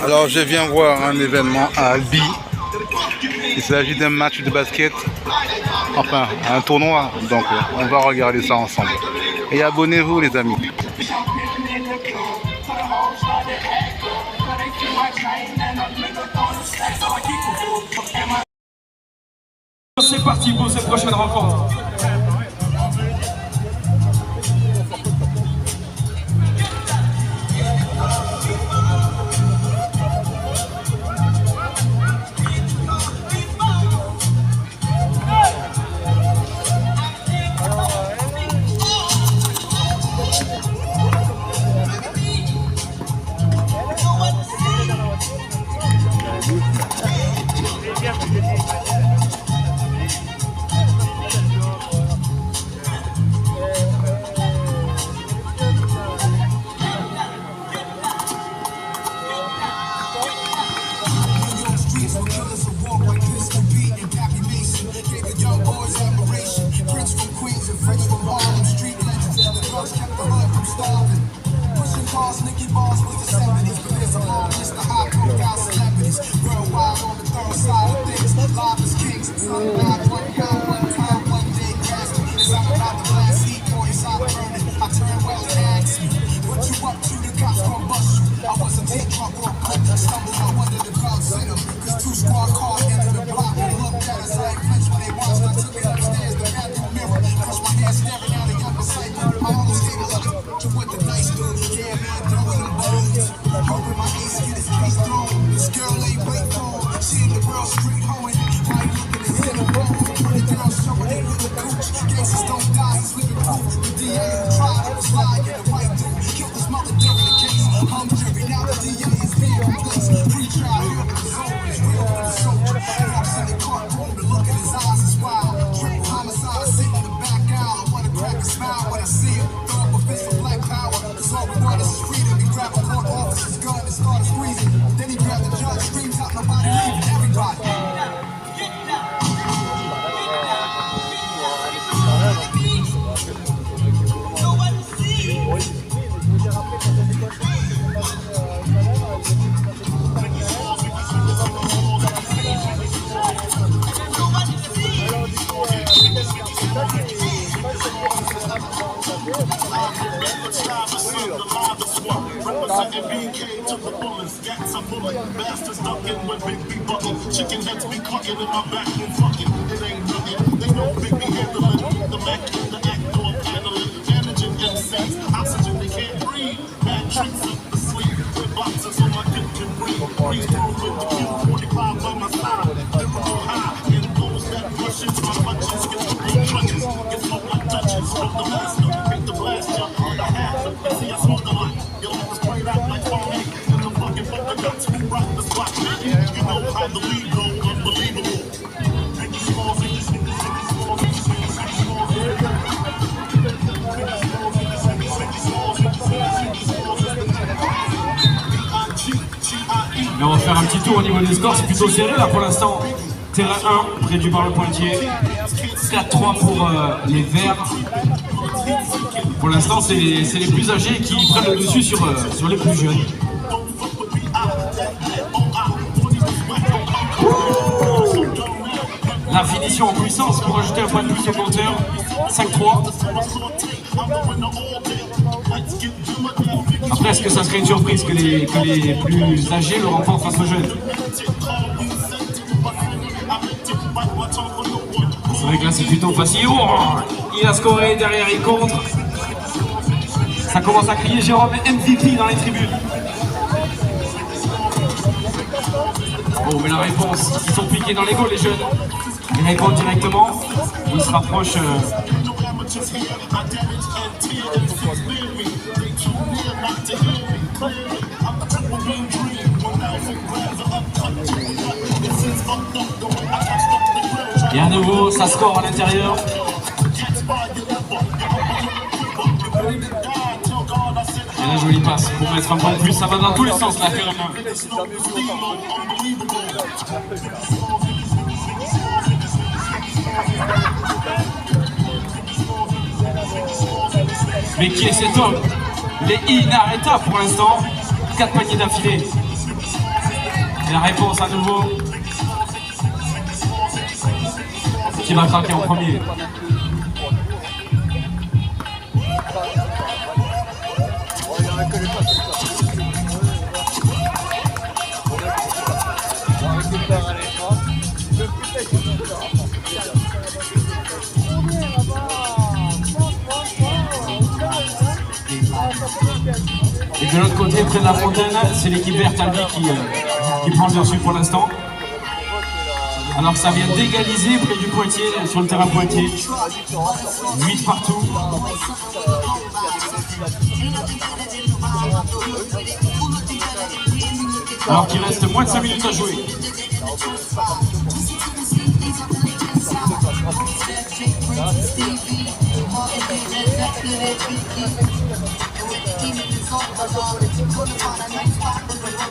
Alors je viens voir un événement à Albi. Il s'agit d'un match de basket, enfin un tournoi, donc on va regarder ça ensemble. Et abonnez-vous les amis. C'est parti pour cette prochaine rencontre. Et on va faire un petit tour au niveau des scores, c'est plutôt serré là pour l'instant. Terrain 1, près du bar Le Pointier. 4-3 pour les Verts. Pour l'instant, c'est les plus âgés qui prennent le dessus sur les plus jeunes. La finition en puissance pour ajouter un point de plus au compteur. 5-3. Après, est-ce que ça serait une surprise que les plus âgés le remportent face aux jeunes? C'est vrai que là, c'est plutôt facile. Oh, il a scoré, derrière il contre. Ça commence à crier Jérôme MVP dans les tribunes. Oh, mais la réponse, ils sont piqués dans l'ego les jeunes. Ils répondent directement. Ils se rapprochent. Et à nouveau, ça score à l'intérieur. Et la jolie passe pour mettre un point de plus. Ça va dans tous les sens là, carrément. Mais qui est cet homme? Il est inarrêtable pour l'instant. 4 paniers d'affilée. La réponse à nouveau. Qui va craquer en premier? Et de l'autre côté, près de la fontaine, c'est l'équipe verte Albi qui prend le dessus pour l'instant. Alors ça vient d'égaliser près du Poitiers, sur le terrain Poitiers. 8 partout. Alors qu'il reste moins de 5 minutes à jouer.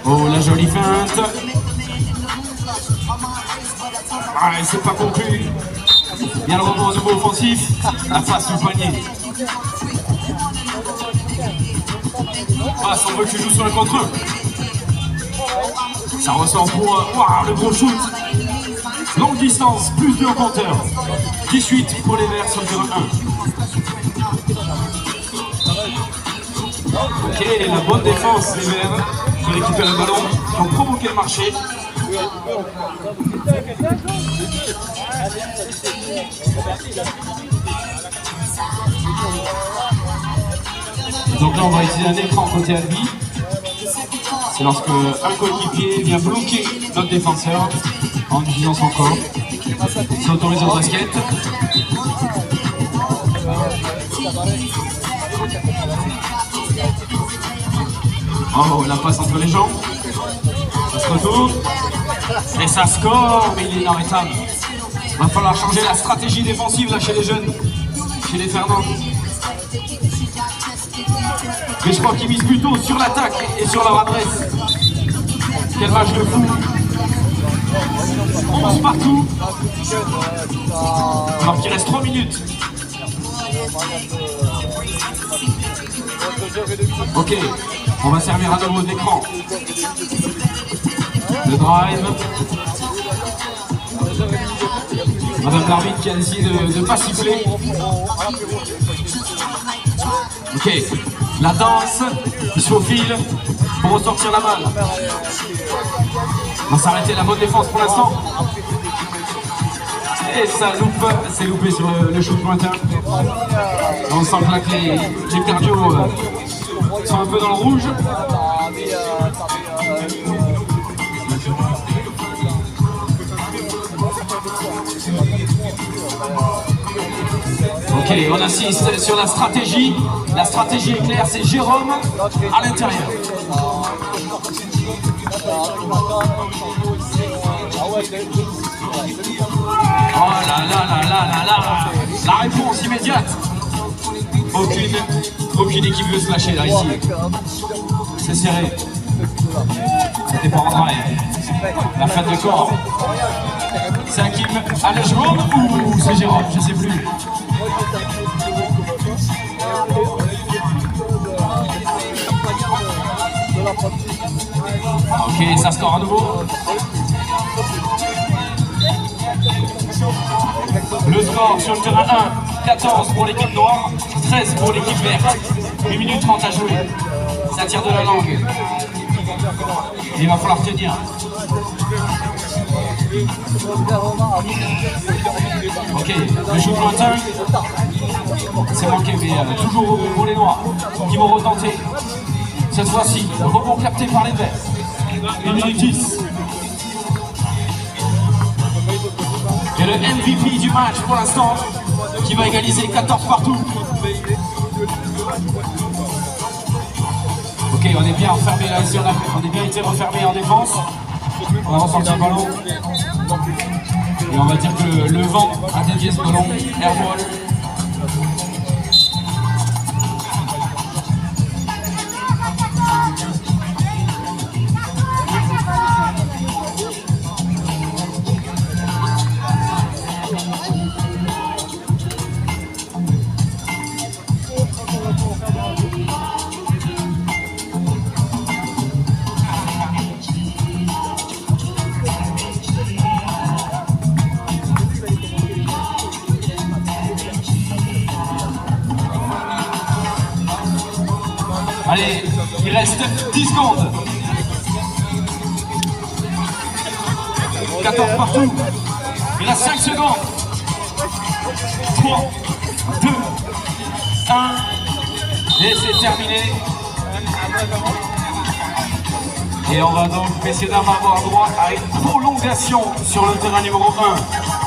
Oh, la jolie feinte. Ah, et c'est pas conclu. Bien le rebond au niveau offensif. La passe au panier. Ah, ça on veut que tu joues sur le contre-1. Ça ressort pour wow, le gros shoot. Longue distance, plus de compteur. 18 pour les Verts sur le terrain 1. Ok, la bonne défense des Verts qui récupèrent le ballon, qui ont provoqué le marché. Donc là on va utiliser un écran côté Albi. C'est lorsque un coéquipier vient bloquer notre défenseur en utilisant son corps. C'est autorisé au basket. Oh, la passe entre les jambes. Ça se retourne. Et ça score, mais il est inarrêtable. Il va falloir changer la stratégie défensive là chez les jeunes, chez les Fernand. Mais je crois qu'ils misent plutôt sur l'attaque et sur leur adresse. Quel match de fou. 11 partout. Alors qu'il reste 3 minutes. Ok, on va servir à nouveau d'écran. Le drive. Madame l'arbitre qui a décidé de ne pas siffler. Ok, la danse, il se faufile pour ressortir la balle. On va s'arrêter, la bonne défense pour l'instant. Et ça loupe, c'est loupé sur le shoot pointeur. On sent là que les cardio sont un peu dans le rouge. Ok, on assiste sur la stratégie. La stratégie est claire, c'est Jérôme à l'intérieur. Oh là là là là là là. La réponse immédiate. Aucune équipe veut se lâcher là ici. C'est serré. Ça dépend en drive. La fête de corps. C'est Hakim à la Jérôme ou c'est Jérôme, je sais plus. Ok, ça score à nouveau. Le score sur le terrain 1, 14 pour l'équipe noire, 13 pour l'équipe verte. 1 minute 30 à jouer. Ça tire de la langue. Il va falloir tenir. Ok, le shoot lointain. C'est manqué, mais toujours pour les noirs qui vont retenter. Cette fois-ci, le rebond capté par les verts. 1 minute 10. Et le MVP du match pour l'instant, qui va égaliser 14 partout. Ok, on est bien refermé là, ici, on est bien été refermé en défense. On va ressortir le ballon. Et on va dire que le vent a dévié ce ballon. Airball. Allez, il reste 10 secondes. 14 partout. Il reste 5 secondes. 3, 2, 1. Et c'est terminé. Et on va donc, messieurs dames, avoir droit à une prolongation sur le terrain numéro 1.